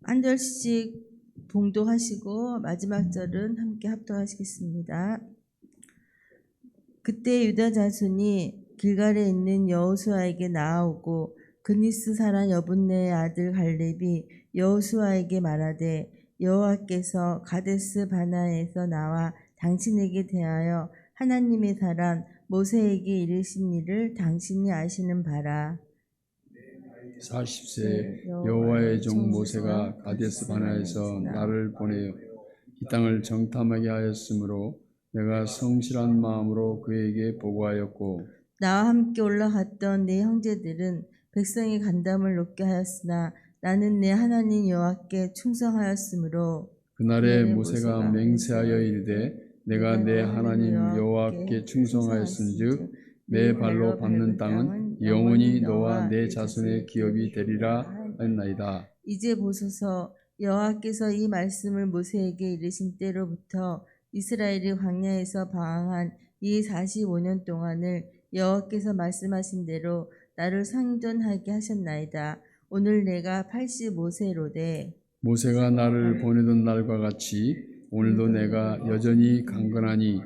한 절씩 봉독하시고 마지막 절은 함께 합독하시겠습니다. 그때 유다 자손이 길갈에 있는 여호수아에게 나아오고 그니스 사람 여분네의 아들 갈렙이 여호수아에게 말하되 여호와께서 가데스 바나에서 나와 당신에게 대하여 하나님의 사람 모세에게 이르신 일을 당신이 아시는 바라. 40세 여호와의 종 모세가 가데스 바나에서 나를 보내어 이 땅을 정탐하게 하였으므로 내가 성실한 마음으로 그에게 보고하였고 나와 함께 올라갔던 내 형제들은 백성의 간담을 높게 하였으나 나는 내 하나님 여호와께 충성하였으므로 그날에 모세가 맹세하여 이르되 내가 내 하나님 여호와께 충성하였은즉 내 발로 밟는 땅은 영원히 너와 내 자손의 기업이 되리라 하였나이다. 이제 보소서 여호와께서 이 말씀을 모세에게 이르신 때로부터 이스라엘이 광야에서 방황한 이 45년 동안을 여호와께서 말씀하신 대로 나를 상전하게 하셨나이다. 오늘 내가 85세로되 모세가 나를 보내던 날과 같이 오늘도 내가 여전히 강건하니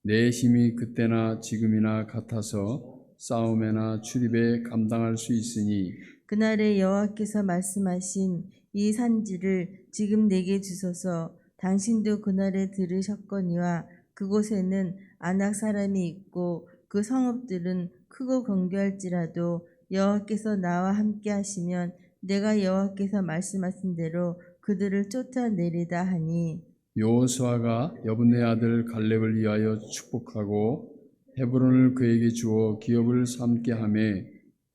내 힘이 그때나 지금이나 같아서 싸움에나 출입에 감당할 수 있으니 그날에 여호와께서 말씀하신 이 산지를 지금 내게 주소서. 당신도 그날에 들으셨거니와 그곳에는 아낙 사람이 있고 그 성읍들은 크고 견고할지라도 여호와께서 나와 함께 하시면 내가 여호와께서 말씀하신 대로 그들을 쫓아내리다 하니 여호수아가 여분네 아들 갈렙을 위하여 축복하고 헤브론을 그에게 주어 기업을 삼게 하매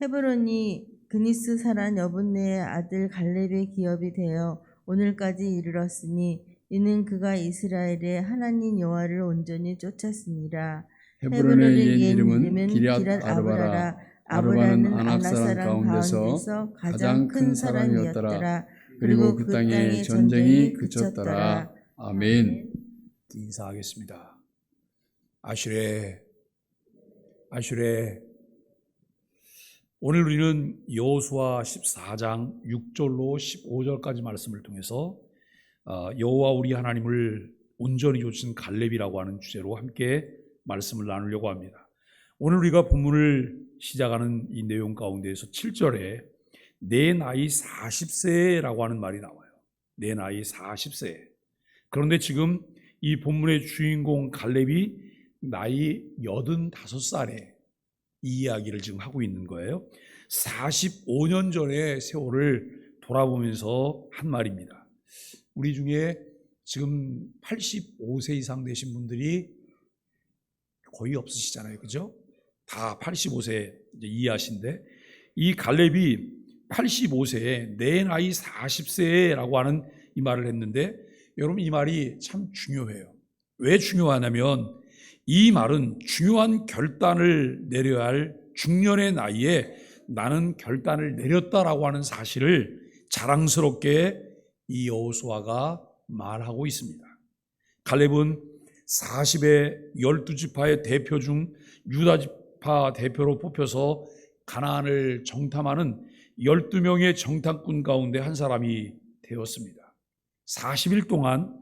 헤브론이 그니스 사람 여분네의 아들 갈렙의 기업이 되어 오늘까지 이르렀으니 이는 그가 이스라엘의 하나님 여호와를 온전히 쫓았습니다. 헤브론의 옛 이름은 기럇 아르바라. 아르바는 아낙 사람 가운데서 가장 큰 사람이었더라. 그리고 그 땅에 전쟁이 그쳤더라. 아멘. 인사하겠습니다. 아슈레. 오늘 우리는 여호수아 14장 6절로 15절까지 말씀을 통해서 여호와 우리 하나님을 온전히 쫓은 갈렙이라고 하는 주제로 함께 말씀을 나누려고 합니다. 오늘 우리가 본문을 시작하는 이 내용 가운데에서 7절에 내 나이 40세라고 하는 말이 나와요. 내 나이 40세. 그런데 지금 이 본문의 주인공 갈렙이 나이 85살에 이 이야기를 지금 하고 있는 거예요. 45년 전의 세월을 돌아보면서 한 말입니다. 우리 중에 지금 85세 이상 되신 분들이 거의 없으시잖아요. 그죠? 다 85세 이하신데 이 갈렙이 85세에 내 나이 40세라고 하는 이 말을 했는데 여러분 이 말이 참 중요해요. 왜 중요하냐면 이 말은 중요한 결단을 내려야 할 중년의 나이에 나는 결단을 내렸다라고 하는 사실을 자랑스럽게 이 여호수아가 말하고 있습니다. 갈렙은 40의 12지파의 대표 중 유다지파 대표로 뽑혀서 가나안을 정탐하는 12명의 정탐꾼 가운데 한 사람이 되었습니다. 40일 동안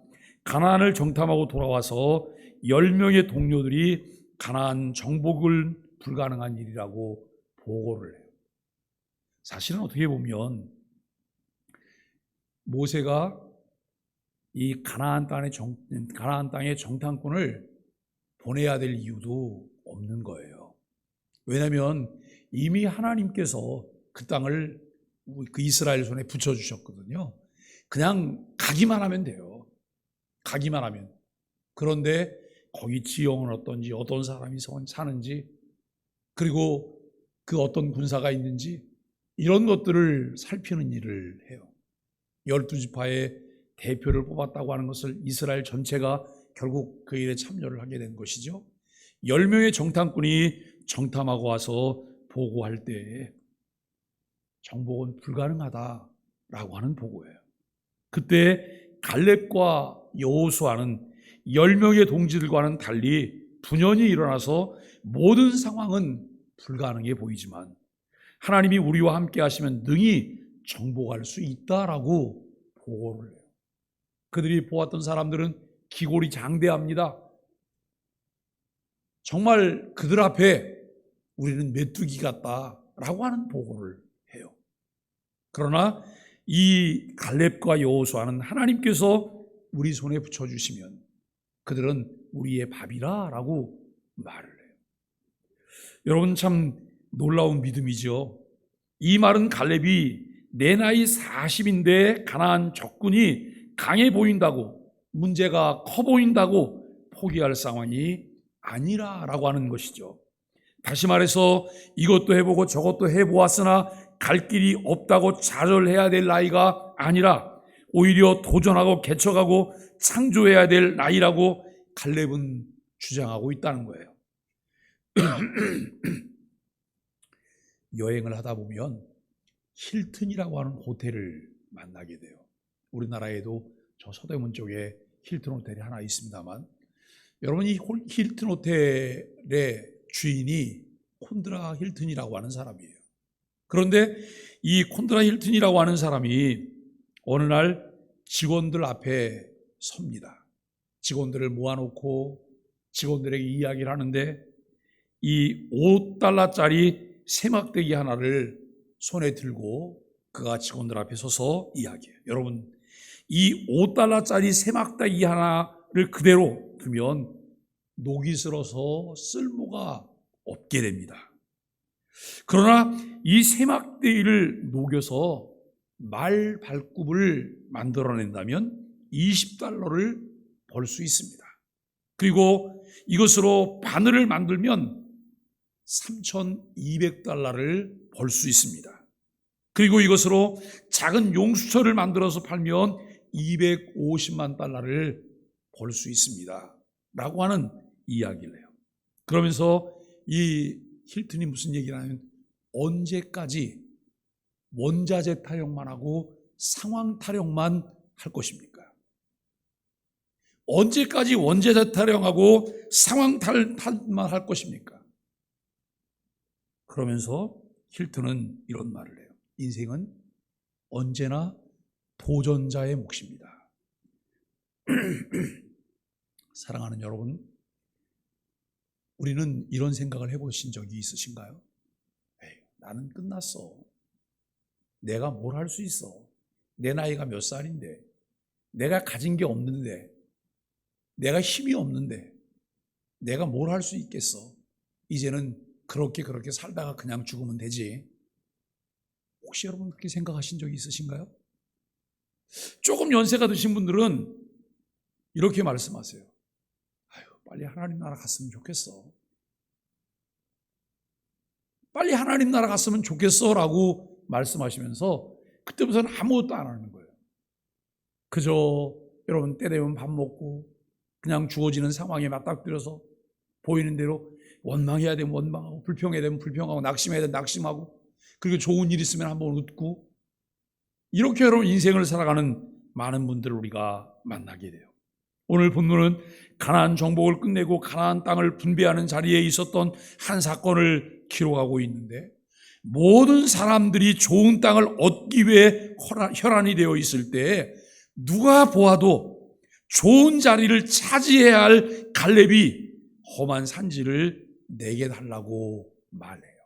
가나안을 정탐하고 돌아와서 10명의 동료들이 가나안 정복을 불가능한 일이라고 보고를 해요. 사실은 어떻게 보면 모세가 이 가나안 땅의 정탐꾼을 보내야 될 이유도 없는 거예요. 왜냐하면 이미 하나님께서 그 땅을 그 이스라엘 손에 붙여주셨거든요. 그냥 가기만 하면 돼요. 가기만 하면. 그런데 거기 지형은 어떤지, 어떤 사람이 사는지, 그리고 그 어떤 군사가 있는지 이런 것들을 살피는 일을 해요. 12지파의 대표를 뽑았다고 하는 것을 이스라엘 전체가 결국 그 일에 참여를 하게 된 것이죠. 10명의 정탐꾼이 정탐하고 와서 보고할 때 정복은 불가능하다라고 하는 보고예요. 그때 갈렙과 여호수아는 10명의 동지들과는 달리 분연히 일어나서 모든 상황은 불가능해 보이지만 하나님이 우리와 함께 하시면 능히 정복할 수 있다라고 보고를 해요. 그들이 보았던 사람들은 기골이 장대합니다. 정말 그들 앞에 우리는 메뚜기 같다라고 하는 보고를 해요. 그러나 이 갈렙과 여호수아는 하나님께서 우리 손에 붙여주시면 그들은 우리의 밥이라라고 말을 해요. 여러분, 참 놀라운 믿음이죠. 이 말은 갈렙이 내 나이 40인데 가나안 적군이 강해 보인다고, 문제가 커 보인다고 포기할 상황이 아니라라고 하는 것이죠. 다시 말해서 이것도 해보고 저것도 해보았으나 갈 길이 없다고 좌절해야 될 나이가 아니라 오히려 도전하고 개척하고 창조해야 될 나이라고 갈렙은 주장하고 있다는 거예요. 여행을 하다 보면 힐튼이라고 하는 호텔을 만나게 돼요. 우리나라에도 저 서대문 쪽에 힐튼 호텔이 하나 있습니다만, 여러분, 이 힐튼 호텔의 주인이 콘드라 힐튼이라고 하는 사람이에요. 그런데 이 콘드라 힐튼이라고 하는 사람이 어느 날 직원들 앞에 섭니다. 직원들을 모아놓고 직원들에게 이야기를 하는데 이 5달러짜리 세막대기 하나를 손에 들고 그가 직원들 앞에 서서 이야기해요. 여러분, 이 5달러짜리 세막대기 하나를 그대로 두면 녹이 슬어서 쓸모가 없게 됩니다. 그러나 이 세막대기를 녹여서 말 발굽을 만들어낸다면 20달러를 벌 수 있습니다. 그리고 이것으로 바늘을 만들면 3,200달러를 벌 수 있습니다. 그리고 이것으로 작은 용수철을 만들어서 팔면 250만 달러를 벌 수 있습니다. 라고 하는 이야기를 해요. 그러면서 이 힐튼이 무슨 얘기를 하냐면, 언제까지 원자재 타령만 하고 상황 타령만 할 것입니까? 언제까지 원자재 타령하고 상황 타령만 할 것입니까? 그러면서 힐튼은 이런 말을 해요. 인생은 언제나 도전자의 몫입니다. 사랑하는 여러분, 우리는 이런 생각을 해보신 적이 있으신가요? 에이, 나는 끝났어. 내가 뭘 할 수 있어? 내 나이가 몇 살인데, 내가 가진 게 없는데, 내가 힘이 없는데, 내가 뭘 할 수 있겠어? 이제는 그렇게 살다가 그냥 죽으면 되지. 혹시 여러분 그렇게 생각하신 적이 있으신가요? 조금 연세가 드신 분들은 이렇게 말씀하세요. 아유, 빨리 하나님 나라 갔으면 좋겠어. 빨리 하나님 나라 갔으면 좋겠어 라고 말씀하시면서 그때부터는 아무것도 안 하는 거예요. 그저 여러분 때 되면 밥 먹고 그냥 주어지는 상황에 맞닥뜨려서 보이는 대로 원망해야 되면 원망하고, 불평해야 되면 불평하고, 낙심해야 되면 낙심하고, 그리고 좋은 일 있으면 한번 웃고, 이렇게 여러분 인생을 살아가는 많은 분들을 우리가 만나게 돼요. 오늘 본문은 가나안 정복을 끝내고 가나안 땅을 분배하는 자리에 있었던 한 사건을 기록하고 있는데, 모든 사람들이 좋은 땅을 얻기 위해 혈안이 되어 있을 때 누가 보아도 좋은 자리를 차지해야 할 갈렙이 험한 산지를 내게 달라고 말해요.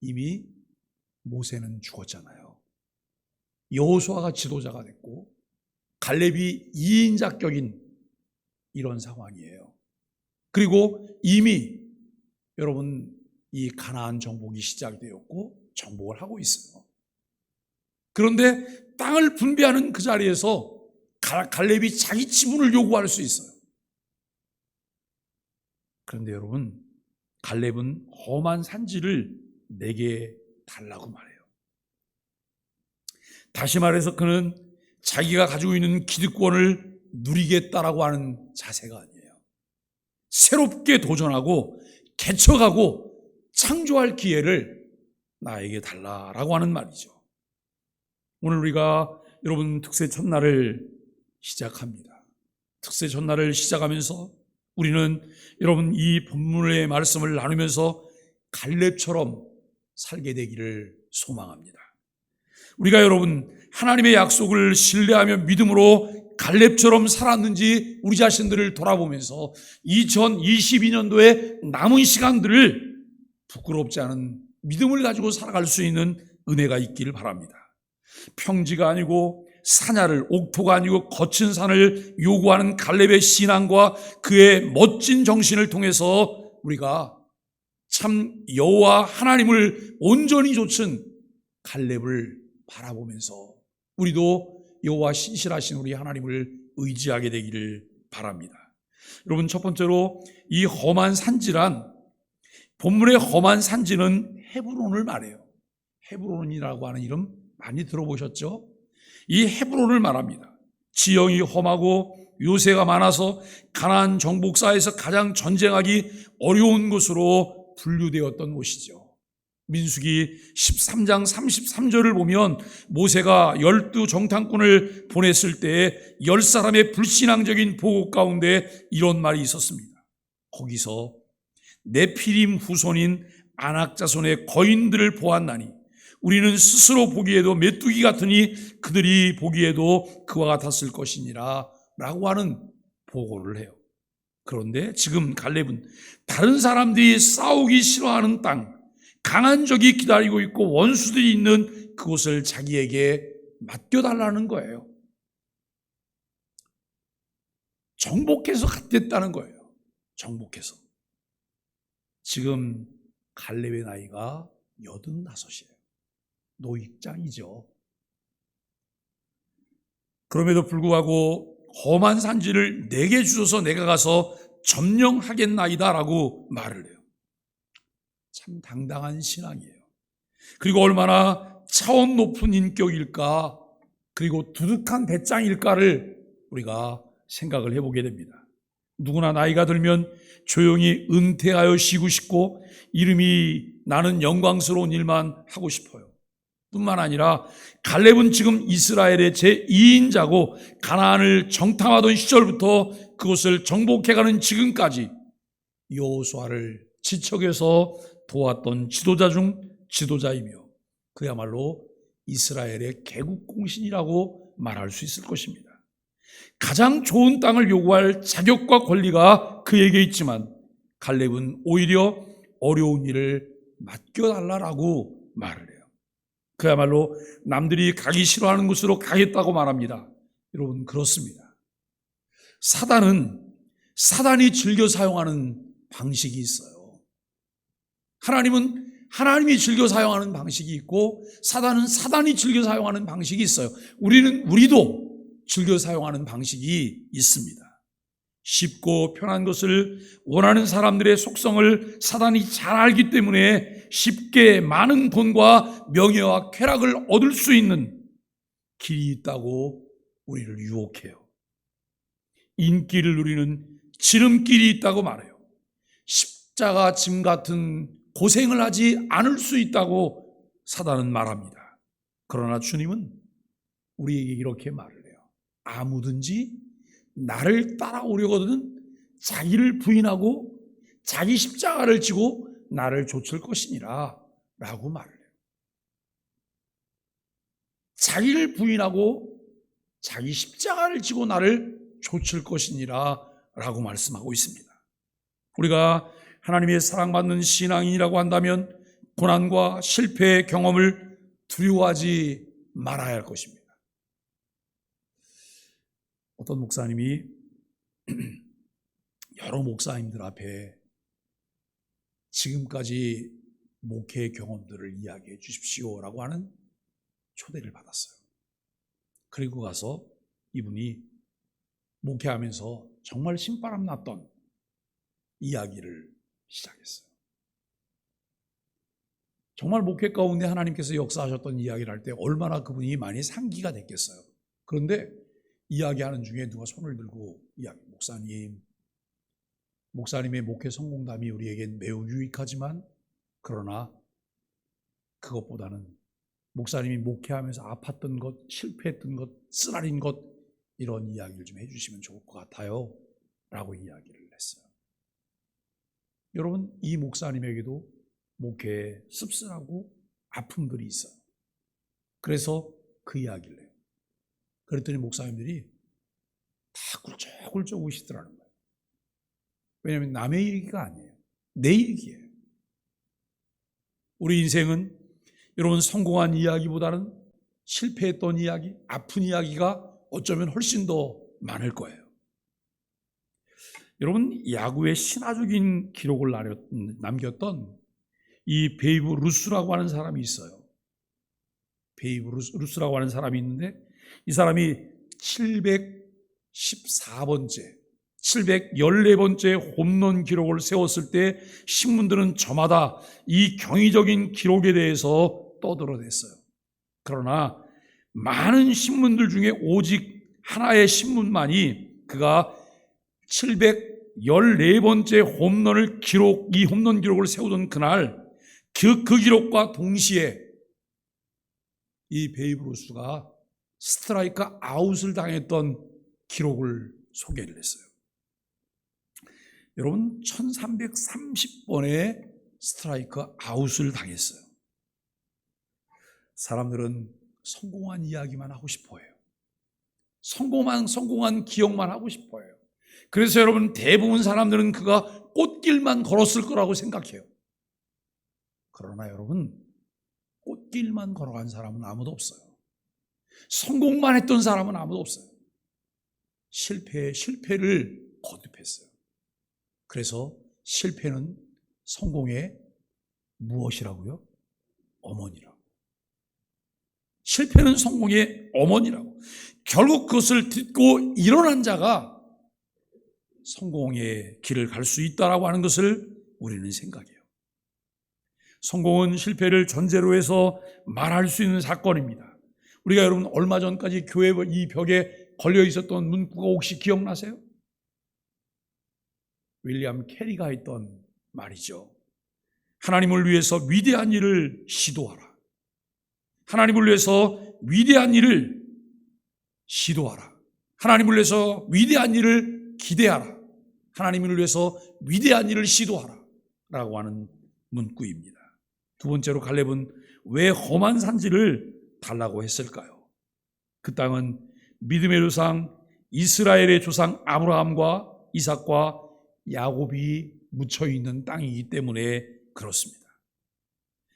이미 모세는 죽었잖아요. 여호수아가 지도자가 됐고 갈렙이 2인자격인 이런 상황이에요. 그리고 이미 여러분 이 가나안 정복이 시작되었고 정복을 하고 있어요. 그런데 땅을 분배하는 그 자리에서 갈렙이 자기 지분을 요구할 수 있어요. 그런데 여러분, 갈렙은 험한 산지를 내게 달라고 말해요. 다시 말해서 그는 자기가 가지고 있는 기득권을 누리겠다라고 하는 자세가 아니에요. 새롭게 도전하고 개척하고 창조할 기회를 나에게 달라라고 하는 말이죠. 오늘 우리가 여러분 특세 첫날을 시작합니다. 특세 첫날을 시작하면서 우리는 여러분 이 본문의 말씀을 나누면서 갈렙처럼 살게 되기를 소망합니다. 우리가 여러분 하나님의 약속을 신뢰하며 믿음으로 갈렙처럼 살았는지 우리 자신들을 돌아보면서 2022년도에 남은 시간들을 부끄럽지 않은 믿음을 가지고 살아갈 수 있는 은혜가 있기를 바랍니다. 평지가 아니고 산야를, 옥토가 아니고 거친 산을 요구하는 갈렙의 신앙과 그의 멋진 정신을 통해서 우리가 참 여호와 하나님을 온전히 좇은 갈렙을 바라보면서 우리도 여호와 신실하신 우리 하나님을 의지하게 되기를 바랍니다. 여러분, 첫 번째로 이 험한 산지란, 본문의 험한 산지는 헤브론을 말해요. 헤브론이라고 하는 이름 많이 들어보셨죠? 이 헤브론을 말합니다. 지형이 험하고 요새가 많아서 가나안 정복사에서 가장 전쟁하기 어려운 곳으로 분류되었던 곳이죠. 민수기 13장 33절을 보면 모세가 12정탐꾼을 보냈을 때 10사람의 불신앙적인 보고 가운데 이런 말이 있었습니다. 거기서 네피림 후손인 아낙 자손의 거인들을 보았나니 우리는 스스로 보기에도 메뚜기 같으니 그들이 보기에도 그와 같았을 것이니라 라고 하는 보고를 해요. 그런데 지금 갈렙은 다른 사람들이 싸우기 싫어하는 땅, 강한 적이 기다리고 있고 원수들이 있는 그곳을 자기에게 맡겨달라는 거예요. 정복해서 갖겠다는 거예요. 정복해서. 지금 갈렙의 나이가 85이에요. 노익장이죠. 그럼에도 불구하고 험한 산지를 내게 주셔서 내가 가서 점령하겠나이다 라고 말을 해요. 참 당당한 신앙이에요. 그리고 얼마나 차원 높은 인격일까, 그리고 두둑한 배짱일까를 우리가 생각을 해보게 됩니다. 누구나 나이가 들면 조용히 은퇴하여 쉬고 싶고 이름이 나는 영광스러운 일만 하고 싶어요. 뿐만 아니라 갈렙은 지금 이스라엘의 제2인자고 가나안을 정탐하던 시절부터 그곳을 정복해가는 지금까지 여호수아를 지척에서 도왔던 지도자 중 지도자이며 그야말로 이스라엘의 개국공신이라고 말할 수 있을 것입니다. 가장 좋은 땅을 요구할 자격과 권리가 그에게 있지만 갈렙은 오히려 어려운 일을 맡겨달라고 말을 해요. 그야말로 남들이 가기 싫어하는 곳으로 가겠다고 말합니다. 여러분, 그렇습니다. 사단이 즐겨 사용하는 방식이 있어요. 하나님은 하나님이 즐겨 사용하는 방식이 있고 사단은 사단이 즐겨 사용하는 방식이 있어요. 우리도 즐겨 사용하는 방식이 있습니다. 쉽고 편한 것을 원하는 사람들의 속성을 사단이 잘 알기 때문에 쉽게 많은 돈과 명예와 쾌락을 얻을 수 있는 길이 있다고 우리를 유혹해요. 인기를 누리는 지름길이 있다고 말해요. 십자가 짐 같은 고생을 하지 않을 수 있다고 사단은 말합니다. 그러나 주님은 우리에게 이렇게 말을 해요. 아무든지 나를 따라오려거든 자기를 부인하고 자기 십자가를 지고 나를 좇을 것이니라 라고 말을 해요. 자기를 부인하고 자기 십자가를 지고 나를 좇을 것이니라 라고 말씀하고 있습니다. 우리가 하나님의 사랑받는 신앙인이라고 한다면 고난과 실패의 경험을 두려워하지 말아야 할 것입니다. 어떤 목사님이 여러 목사님들 앞에 지금까지 목회 경험들을 이야기해 주십시오라고 하는 초대를 받았어요. 그리고 가서 이분이 목회하면서 정말 신바람 났던 이야기를 시작했어요. 정말 목회 가운데 하나님께서 역사하셨던 이야기를 할 때 얼마나 그분이 많이 상기가 됐겠어요. 그런데 이야기하는 중에 누가 손을 들고 목사님의 목회 성공담이 우리에겐 매우 유익하지만 그러나 그것보다는 목사님이 목회하면서 아팠던 것, 실패했던 것, 쓰라린 것 이런 이야기를 좀 해주시면 좋을 것 같아요 라고 이야기를 했어요. 여러분, 이 목사님에게도 목회에 씁쓸하고 아픔들이 있어요. 그래서 그 이야기를 해요. 그랬더니 목사님들이 다 꿀쩍꿀쩍 우시더라는 거예요. 왜냐하면 남의 얘기가 아니에요. 내 얘기예요. 우리 인생은 여러분 성공한 이야기보다는 실패했던 이야기, 아픈 이야기가 어쩌면 훨씬 더 많을 거예요. 여러분 야구의 신화적인 기록을 남겼던 이 베이브 루스라고 하는 사람이 있어요. 베이브 루스라고 하는 사람이 있는데 이 사람이 714번째, 714번째 홈런 기록을 세웠을 때 신문들은 저마다 이 경이적인 기록에 대해서 떠들어댔어요. 그러나 많은 신문들 중에 오직 하나의 신문만이 그가 714번째 홈런을 이 홈런 기록을 세우던 그날 그 기록과 동시에 이 베이브 루스가 스트라이크 아웃을 당했던 기록을 소개를 했어요. 여러분 1330번의 스트라이크 아웃을 당했어요. 사람들은 성공한 이야기만 하고 싶어해요. 성공한 기억만 하고 싶어해요. 그래서 여러분 대부분 사람들은 그가 꽃길만 걸었을 거라고 생각해요. 그러나 여러분 꽃길만 걸어간 사람은 아무도 없어요. 성공만 했던 사람은 아무도 없어요. 실패를 거듭했어요. 그래서 실패는 성공의 무엇이라고요? 어머니라고. 실패는 성공의 어머니라고. 결국 그것을 듣고 일어난 자가 성공의 길을 갈 수 있다라고 하는 것을 우리는 생각해요. 성공은 실패를 전제로 해서 말할 수 있는 사건입니다. 우리가 여러분 얼마 전까지 교회 이 벽에 걸려 있었던 문구가 혹시 기억나세요? 윌리엄 캐리가 했던 말이죠. 하나님을 위해서 위대한 일을 시도하라. 하나님을 위해서 위대한 일을 시도하라. 하나님을 위해서 위대한 일을 기대하라. 하나님을 위해서 위대한 일을 시도하라 라고 하는 문구입니다. 두 번째로 갈렙은 왜 험한 산지를 달라고 했을까요? 그 땅은 믿음의 조상 이스라엘의 조상 아브라함과 이삭과 야곱이 묻혀있는 땅이기 때문에 그렇습니다.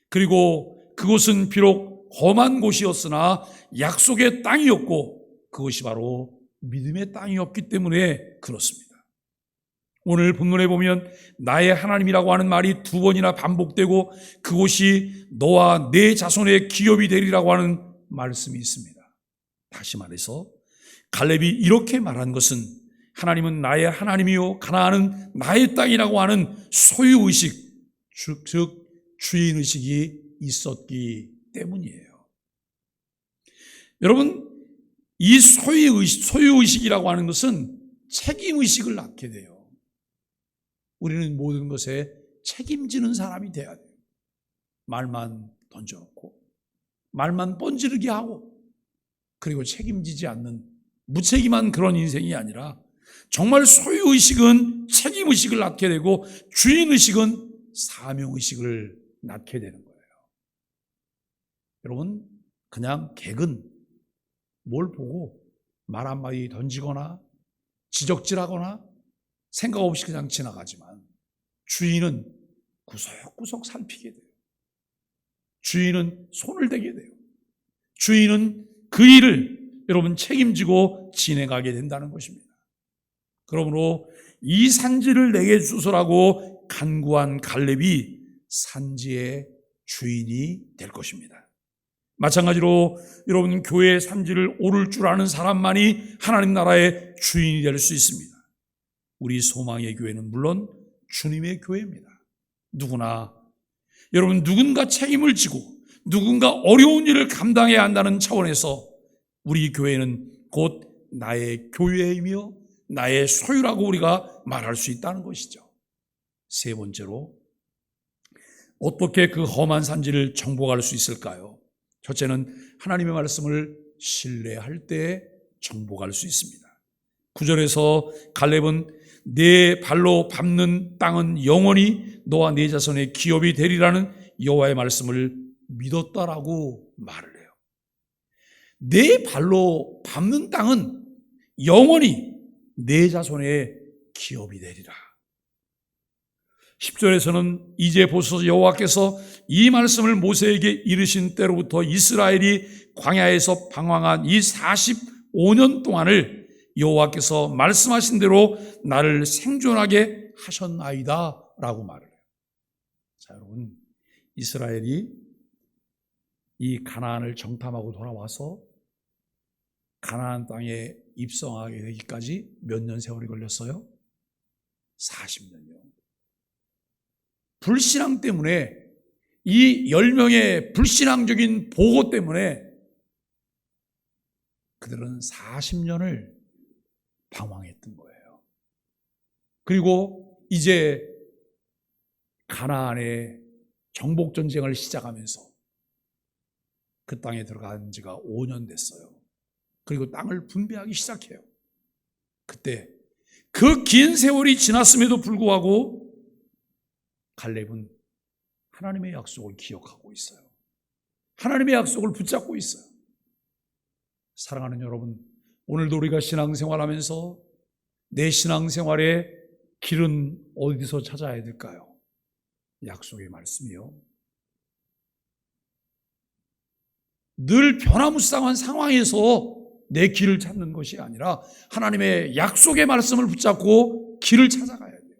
그리고 그곳은 비록 험한 곳이었으나 약속의 땅이었고 그것이 바로 믿음의 땅이었기 때문에 그렇습니다. 오늘 본문에 보면 나의 하나님이라고 하는 말이 두 번이나 반복되고 그곳이 너와 내 자손의 기업이 되리라고 하는 말씀이 있습니다. 다시 말해서 갈렙이 이렇게 말한 것은 하나님은 나의 하나님이요 가나안은 나의 땅이라고 하는 소유의식, 즉 주인의식이 있었기 때문이에요. 여러분 이 소유의식이라고 하는 것은 책임의식을 낳게 돼요. 우리는 모든 것에 책임지는 사람이 돼야 돼요. 말만 던져놓고 말만 뻔지르게 하고 그리고 책임지지 않는 무책임한 그런 인생이 아니라 정말 소유의식은 책임의식을 낳게 되고 주인의식은 사명의식을 낳게 되는 거예요. 여러분 그냥 객은 뭘 보고 말 한마디 던지거나 지적질하거나 생각 없이 그냥 지나가지만 주인은 구석구석 살피게 돼요. 주인은 손을 대게 돼요. 주인은 그 일을 여러분 책임지고 진행하게 된다는 것입니다. 그러므로 이 산지를 내게 주소라고 간구한 갈렙이 산지의 주인이 될 것입니다. 마찬가지로 여러분 교회의 산지를 오를 줄 아는 사람만이 하나님 나라의 주인이 될 수 있습니다. 우리 소망의 교회는 물론 주님의 교회입니다. 여러분 누군가 책임을 지고 누군가 어려운 일을 감당해야 한다는 차원에서 우리 교회는 곧 나의 교회이며 나의 소유라고 우리가 말할 수 있다는 것이죠. 세 번째로 어떻게 그 험한 산지를 정복할 수 있을까요? 첫째는 하나님의 말씀을 신뢰할 때 정복할 수 있습니다. 9절에서 갈렙은 내 발로 밟는 땅은 영원히 너와 네 자손의 기업이 되리라는 여호와의 말씀을 믿었다라고 말을 해요. 내 발로 밟는 땅은 영원히 내 자손의 기업이 되리라. 10절에서는 이제 보소서 여호와께서 이 말씀을 모세에게 이르신 때로부터 이스라엘이 광야에서 방황한 이 45년 동안을 여호와께서 말씀하신 대로 나를 생존하게 하셨나이다 라고 말을 해요. 자, 여러분, 이스라엘이 이 가나안을 정탐하고 돌아와서 가나안 땅에 입성하게 되기까지 몇 년 세월이 걸렸어요? 40년이요. 불신앙 때문에, 이 10명의 불신앙적인 보고 때문에 그들은 40년을 방황했던 거예요. 그리고 이제 가나안의 정복전쟁을 시작하면서 그 땅에 들어간 지가 5년 됐어요. 그리고 땅을 분배하기 시작해요. 그때 그 긴 세월이 지났음에도 불구하고 갈렙은 하나님의 약속을 기억하고 있어요. 하나님의 약속을 붙잡고 있어요. 사랑하는 여러분, 오늘도 우리가 신앙생활하면서 내 신앙생활의 길은 어디서 찾아야 될까요? 약속의 말씀이요. 늘 변화무쌍한 상황에서 내 길을 찾는 것이 아니라 하나님의 약속의 말씀을 붙잡고 길을 찾아가야 돼요.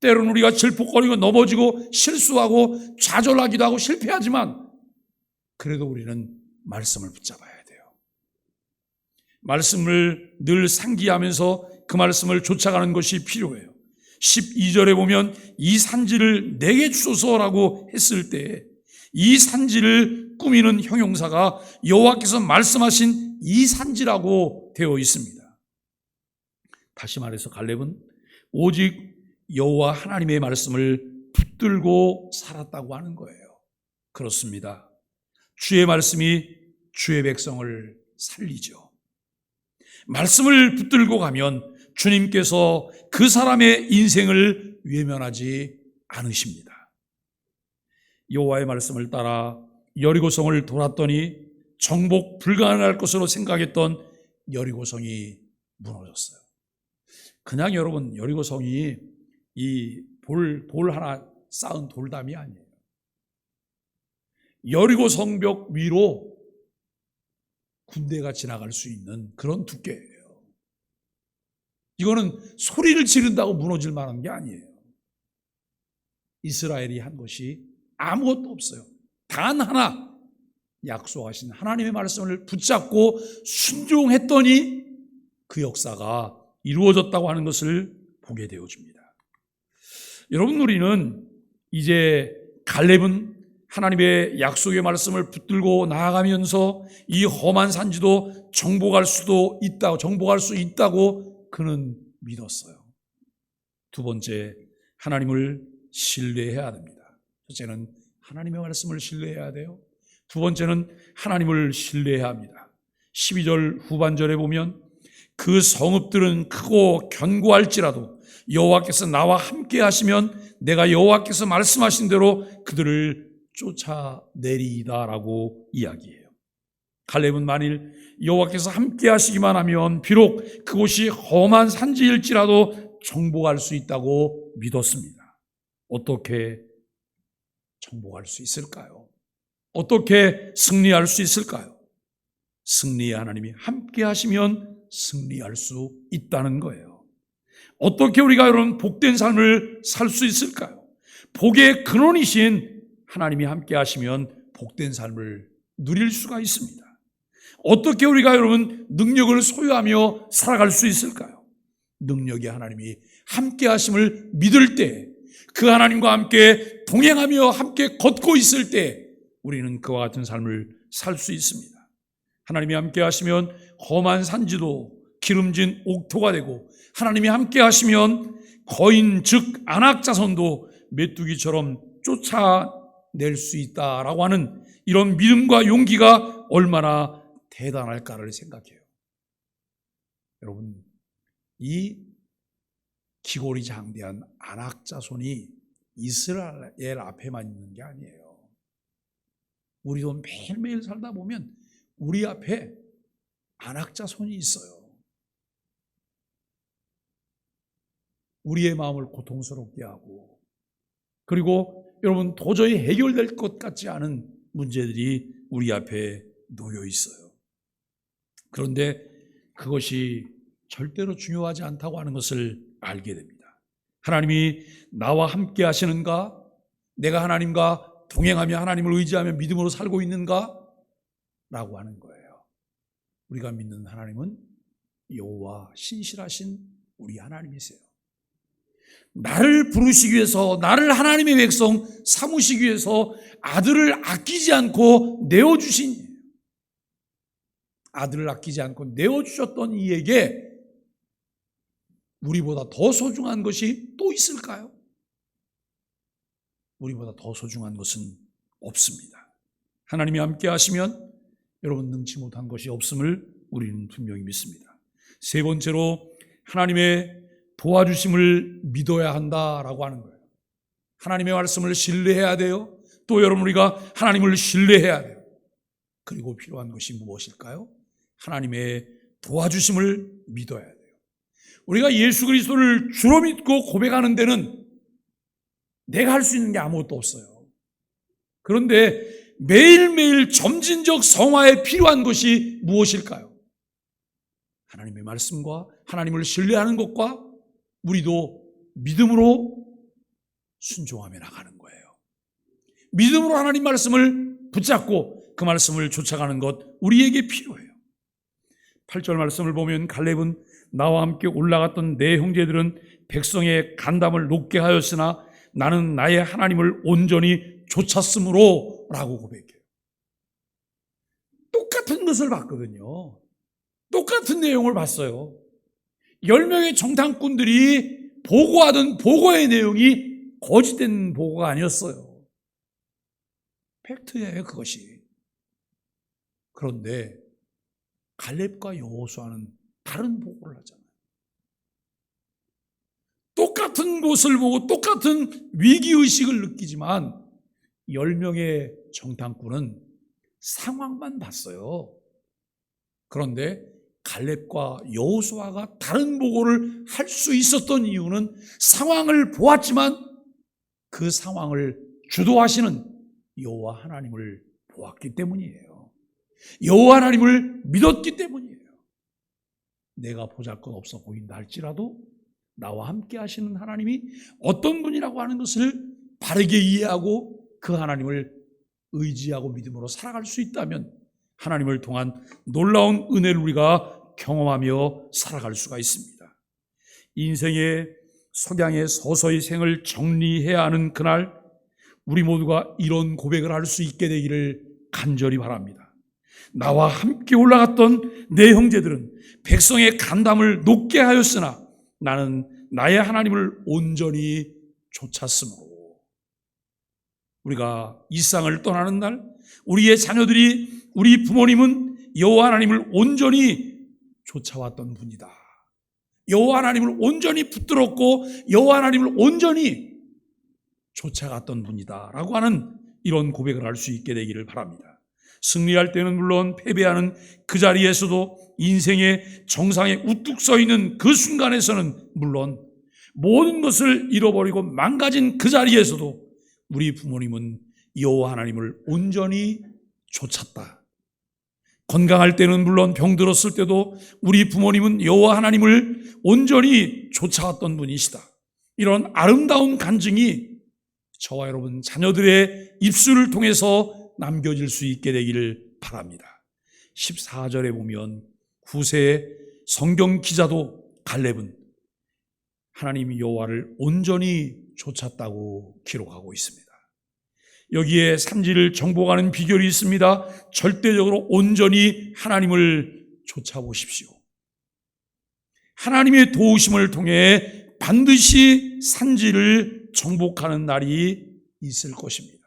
때로는 우리가 질퍽거리고 넘어지고 실수하고 좌절하기도 하고 실패하지만 그래도 우리는 말씀을 붙잡아야 돼요. 말씀을 늘 상기하면서 그 말씀을 쫓아가는 것이 필요해요. 12절에 보면 이 산지를 내게 주소서라고 했을 때 이 산지를 꾸미는 형용사가 여호와께서 말씀하신 이 산지라고 되어 있습니다. 다시 말해서 갈렙은 오직 여호와 하나님의 말씀을 붙들고 살았다고 하는 거예요. 그렇습니다. 주의 말씀이 주의 백성을 살리죠. 말씀을 붙들고 가면 주님께서 그 사람의 인생을 외면하지 않으십니다. 여호와의 말씀을 따라 여리고성을 돌았더니 정복 불가능할 것으로 생각했던 여리고성이 무너졌어요. 그냥 여러분, 여리고성이 이 돌 하나 쌓은 돌담이 아니에요. 여리고 성벽 위로 군대가 지나갈 수 있는 그런 두께예요. 이거는 소리를 지른다고 무너질 만한 게 아니에요. 이스라엘이 한 것이 아무것도 없어요. 단 하나, 약속하신 하나님의 말씀을 붙잡고 순종했더니 그 역사가 이루어졌다고 하는 것을 보게 되어집니다. 여러분, 우리는 이제 갈렙은 하나님의 약속의 말씀을 붙들고 나아가면서 이 험한 산지도 정복할 수 있다고 그는 믿었어요. 두 번째, 하나님을 신뢰해야 됩니다. 첫째는 하나님의 말씀을 신뢰해야 돼요. 두 번째는 하나님을 신뢰해야 합니다. 12절 후반절에 보면 그 성읍들은 크고 견고할지라도 여호와께서 나와 함께 하시면 내가 여호와께서 말씀하신 대로 그들을 쫓아내리이다라고 이야기해요. 갈렙은 만일 여호와께서 함께 하시기만 하면 비록 그곳이 험한 산지일지라도 정복할 수 있다고 믿었습니다. 어떻게 정복할 수 있을까요? 어떻게 승리할 수 있을까요? 승리의 하나님이 함께 하시면 승리할 수 있다는 거예요. 어떻게 우리가 여러분 복된 삶을 살 수 있을까요? 복의 근원이신 하나님이 함께 하시면 복된 삶을 누릴 수가 있습니다. 어떻게 우리가 여러분 능력을 소유하며 살아갈 수 있을까요? 능력의 하나님이 함께 하심을 믿을 때, 그 하나님과 함께 동행하며 함께 걷고 있을 때 우리는 그와 같은 삶을 살 수 있습니다. 하나님이 함께 하시면 험한 산지도 기름진 옥토가 되고, 하나님이 함께 하시면 거인 즉 안악자손도 메뚜기처럼 쫓아낼 수 있다라고 하는 이런 믿음과 용기가 얼마나 대단할까를 생각해요. 여러분, 이 기골이 장대한 안악자손이 이스라엘 앞에만 있는 게 아니에요. 우리도 매일매일 살다 보면 우리 앞에 안악자손이 있어요. 우리의 마음을 고통스럽게 하고, 그리고 여러분 도저히 해결될 것 같지 않은 문제들이 우리 앞에 놓여 있어요. 그런데 그것이 절대로 중요하지 않다고 하는 것을 알게 됩니다. 하나님이 나와 함께 하시는가? 내가 하나님과 동행하며 하나님을 의지하며 믿음으로 살고 있는가? 라고 하는 거예요. 우리가 믿는 하나님은 여호와 신실하신 우리 하나님이세요. 나를 부르시기 위해서, 나를 하나님의 백성 삼으시기 위해서 아들을 아끼지 않고 내어주신, 아들을 아끼지 않고 내어주셨던 이에게 우리보다 더 소중한 것이 또 있을까요? 우리보다 더 소중한 것은 없습니다. 하나님이 함께 하시면 여러분 능치 못한 것이 없음을 우리는 분명히 믿습니다. 세 번째로 하나님의 도와주심을 믿어야 한다라고 하는 거예요. 하나님의 말씀을 신뢰해야 돼요. 또 여러분 우리가 하나님을 신뢰해야 돼요. 그리고 필요한 것이 무엇일까요? 하나님의 도와주심을 믿어야 돼요. 우리가 예수 그리스도를 주로 믿고 고백하는 데는 내가 할 수 있는 게 아무것도 없어요. 그런데 매일매일 점진적 성화에 필요한 것이 무엇일까요? 하나님의 말씀과 하나님을 신뢰하는 것과 우리도 믿음으로 순종하며 나가는 거예요. 믿음으로 하나님 말씀을 붙잡고 그 말씀을 쫓아가는 것 우리에게 필요해요. 8절 말씀을 보면 갈렙은 나와 함께 올라갔던 내 형제들은 백성의 간담을 높게 하였으나 나는 나의 하나님을 온전히 쫓았으므로 라고 고백해요. 똑같은 것을 봤거든요. 똑같은 내용을 봤어요. 10명의 정탐꾼들이 보고하던 보고의 내용이 거짓된 보고가 아니었어요. 팩트예요, 그것이. 그런데 갈렙과 여호수아는 다른 보고를 하잖아요. 똑같은 곳을 보고 똑같은 위기의식을 느끼지만 10명의 정탐꾼은 상황만 봤어요. 그런데 갈렙과 여호수아가 다른 보고를 할 수 있었던 이유는 상황을 보았지만 그 상황을 주도하시는 여호와 하나님을 보았기 때문이에요. 여호와 하나님을 믿었기 때문이에요. 내가 보잘것없어 보인다 할지라도 나와 함께 하시는 하나님이 어떤 분이라고 하는 것을 바르게 이해하고 그 하나님을 의지하고 믿음으로 살아갈 수 있다면 하나님을 통한 놀라운 은혜를 우리가 경험하며 살아갈 수가 있습니다. 인생의 석양에 서서히 생을 정리해야 하는 그날 우리 모두가 이런 고백을 할 수 있게 되기를 간절히 바랍니다. 나와 함께 올라갔던 내 형제들은 백성의 간담을 높게 하였으나 나는 나의 하나님을 온전히 쫓았으므로. 우리가 이 세상을 떠나는 날 우리의 자녀들이, 우리 부모님은 여호와 하나님을 온전히 쫓아왔던 분이다. 여호와 하나님을 온전히 붙들었고 여호와 하나님을 온전히 쫓아갔던 분이다 라고 하는 이런 고백을 할 수 있게 되기를 바랍니다. 승리할 때는 물론 패배하는 그 자리에서도 인생의 정상에 우뚝 서 있는 그 순간에서는 물론 모든 것을 잃어버리고 망가진 그 자리에서도 우리 부모님은 여호와 하나님을 온전히 쫓았다. 건강할 때는 물론 병들었을 때도 우리 부모님은 여호와 하나님을 온전히 쫓아왔던 분이시다. 이런 아름다운 간증이 저와 여러분 자녀들의 입술을 통해서 남겨질 수 있게 되기를 바랍니다. 14절에 보면 후세 성경 기자도 갈렙은 하나님 여호와를 온전히 쫓았다고 기록하고 있습니다. 여기에 산지를 정복하는 비결이 있습니다. 절대적으로 온전히 하나님을 쫓아보십시오. 하나님의 도우심을 통해 반드시 산지를 정복하는 날이 있을 것입니다.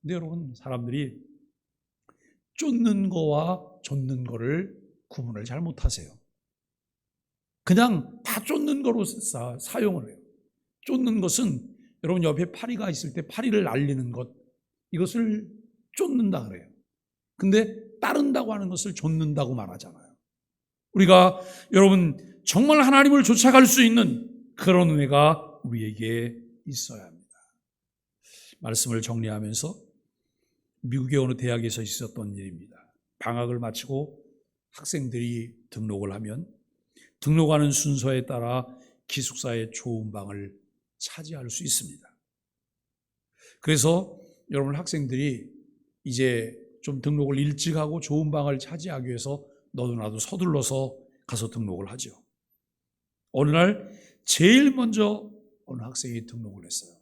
근데 여러분, 사람들이 쫓는 거와 쫓는 거를 구분을 잘 못하세요. 그냥 다 쫓는 거로 사용을 해요. 쫓는 것은 여러분 옆에 파리가 있을 때 파리를 날리는 것, 이것을 쫓는다 그래요. 근데 따른다고 하는 것을 좇는다고 말하잖아요. 우리가 여러분 정말 하나님을 쫓아갈 수 있는 그런 은혜가 우리에게 있어야 합니다. 말씀을 정리하면서 미국의 어느 대학에서 있었던 일입니다. 방학을 마치고 학생들이 등록을 하면 등록하는 순서에 따라 기숙사의 좋은 방을 차지할 수 있습니다. 그래서 여러분 학생들이 이제 좀 등록을 일찍 하고 좋은 방을 차지하기 위해서 너도 나도 서둘러서 가서 등록을 하죠. 어느 날 제일 먼저 어느 학생이 등록을 했어요.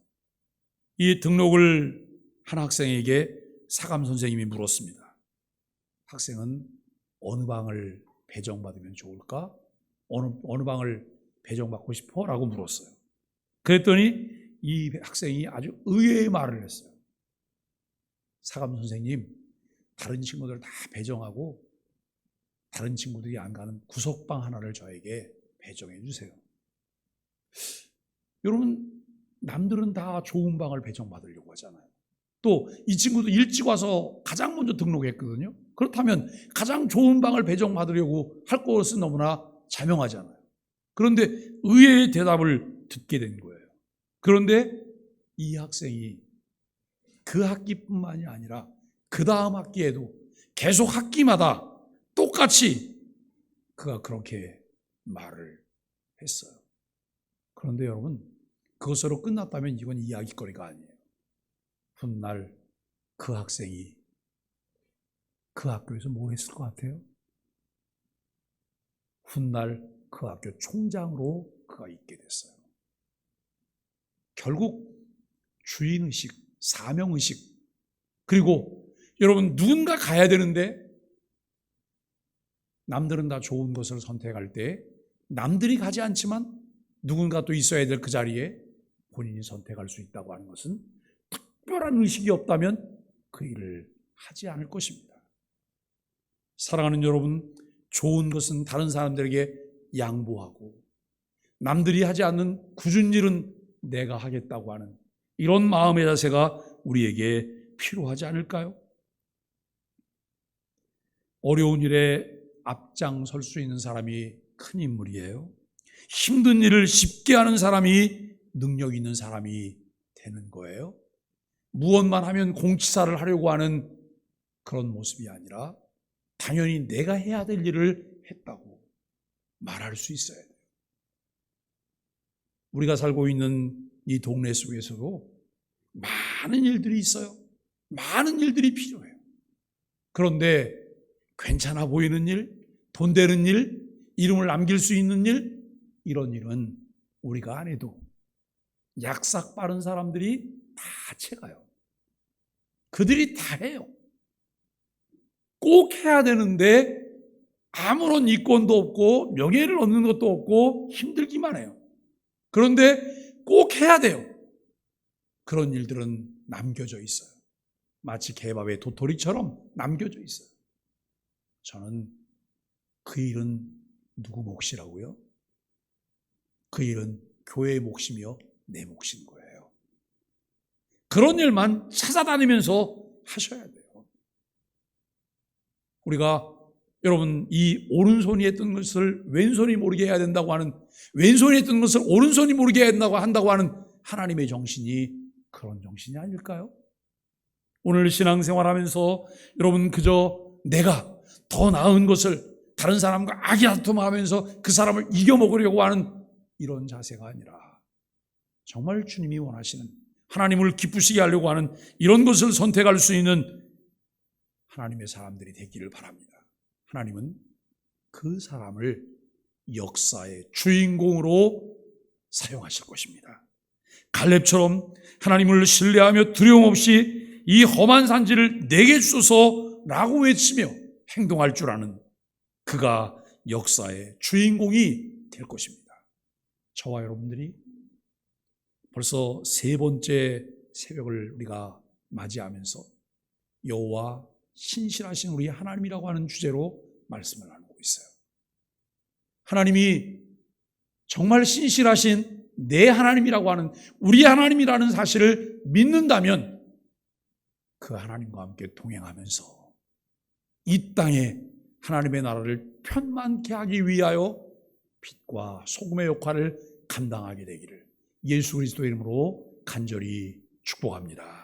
이 등록을 한 학생에게 사감 선생님이 물었습니다. 학생은 어느 방을 배정받으면 좋을까? 어느 방을 배정받고 싶어? 라고 물었어요. 그랬더니 이 학생이 아주 의외의 말을 했어요. 사감 선생님, 다른 친구들 다 배정하고 다른 친구들이 안 가는 구석방 하나를 저에게 배정해 주세요. 여러분, 남들은 다 좋은 방을 배정받으려고 하잖아요. 또 이 친구도 일찍 와서 가장 먼저 등록했거든요. 그렇다면 가장 좋은 방을 배정받으려고 할 것은 너무나 자명하잖아요. 그런데 의외의 대답을 듣게 된 거예요. 그런데 이 학생이 그 학기뿐만이 아니라 그 다음 학기에도 계속 학기마다 똑같이 그가 그렇게 말을 했어요. 그런데 여러분, 그것으로 끝났다면 이건 이야기거리가 아니에요. 훗날 그 학생이 그 학교에서 뭘 했을 것 같아요? 훗날 그 학교 총장으로 그가 있게 됐어요. 결국 주인의식, 사명의식, 그리고 여러분 누군가 가야 되는데 남들은 다 좋은 것을 선택할 때 남들이 가지 않지만 누군가 또 있어야 될 그 자리에 본인이 선택할 수 있다고 하는 것은 특별한 의식이 없다면 그 일을 하지 않을 것입니다. 사랑하는 여러분, 좋은 것은 다른 사람들에게 양보하고 남들이 하지 않는 굳은 일은 내가 하겠다고 하는 이런 마음의 자세가 우리에게 필요하지 않을까요? 어려운 일에 앞장설 수 있는 사람이 큰 인물이에요. 힘든 일을 쉽게 하는 사람이 능력 있는 사람이 되는 거예요. 무엇만 하면 공치사를 하려고 하는 그런 모습이 아니라 당연히 내가 해야 될 일을 했다고 말할 수 있어야 돼요. 우리가 살고 있는 이 동네 속에서도 많은 일들이 있어요. 많은 일들이 필요해요. 그런데 괜찮아 보이는 일, 돈 되는 일, 이름을 남길 수 있는 일, 이런 일은 우리가 안 해도 약삭 빠른 사람들이 다 채가요. 그들이 다 해요. 꼭 해야 되는데 아무런 이권도 없고 명예를 얻는 것도 없고 힘들기만 해요. 그런데 꼭 해야 돼요. 그런 일들은 남겨져 있어요. 마치 개밥의 도토리처럼 남겨져 있어요. 저는 그 일은 누구 몫이라고요? 그 일은 교회의 몫이며 내 몫인 거예요. 그런 일만 찾아다니면서 하셔야 돼요. 우리가 여러분 이 오른손이 했던 것을 왼손이 모르게 해야 된다고 하는, 왼손이 했던 것을 오른손이 모르게 한다고 하는 하나님의 정신이 그런 정신이 아닐까요? 오늘 신앙생활하면서 여러분 그저 내가 더 나은 것을 다른 사람과 아기다툼하면서 그 사람을 이겨먹으려고 하는 이런 자세가 아니라 정말 주님이 원하시는, 하나님을 기쁘시게 하려고 하는 이런 것을 선택할 수 있는 하나님의 사람들이 되기를 바랍니다. 하나님은 그 사람을 역사의 주인공으로 사용하실 것입니다. 갈렙처럼 하나님을 신뢰하며 두려움 없이 이 험한 산지를 내게 주소서 라고 외치며 행동할 줄 아는 그가 역사의 주인공이 될 것입니다. 저와 여러분들이 벌써 세 번째 새벽을 우리가 맞이하면서 여호와 신실하신 우리 하나님이라고 하는 주제로 말씀을 나누고 있어요. 하나님이 정말 신실하신 내 하나님이라고 하는, 우리 하나님이라는 사실을 믿는다면 그 하나님과 함께 동행하면서 이 땅에 하나님의 나라를 편만케 하기 위하여 빛과 소금의 역할을 감당하게 되기를 예수 그리스도의 이름으로 간절히 축복합니다.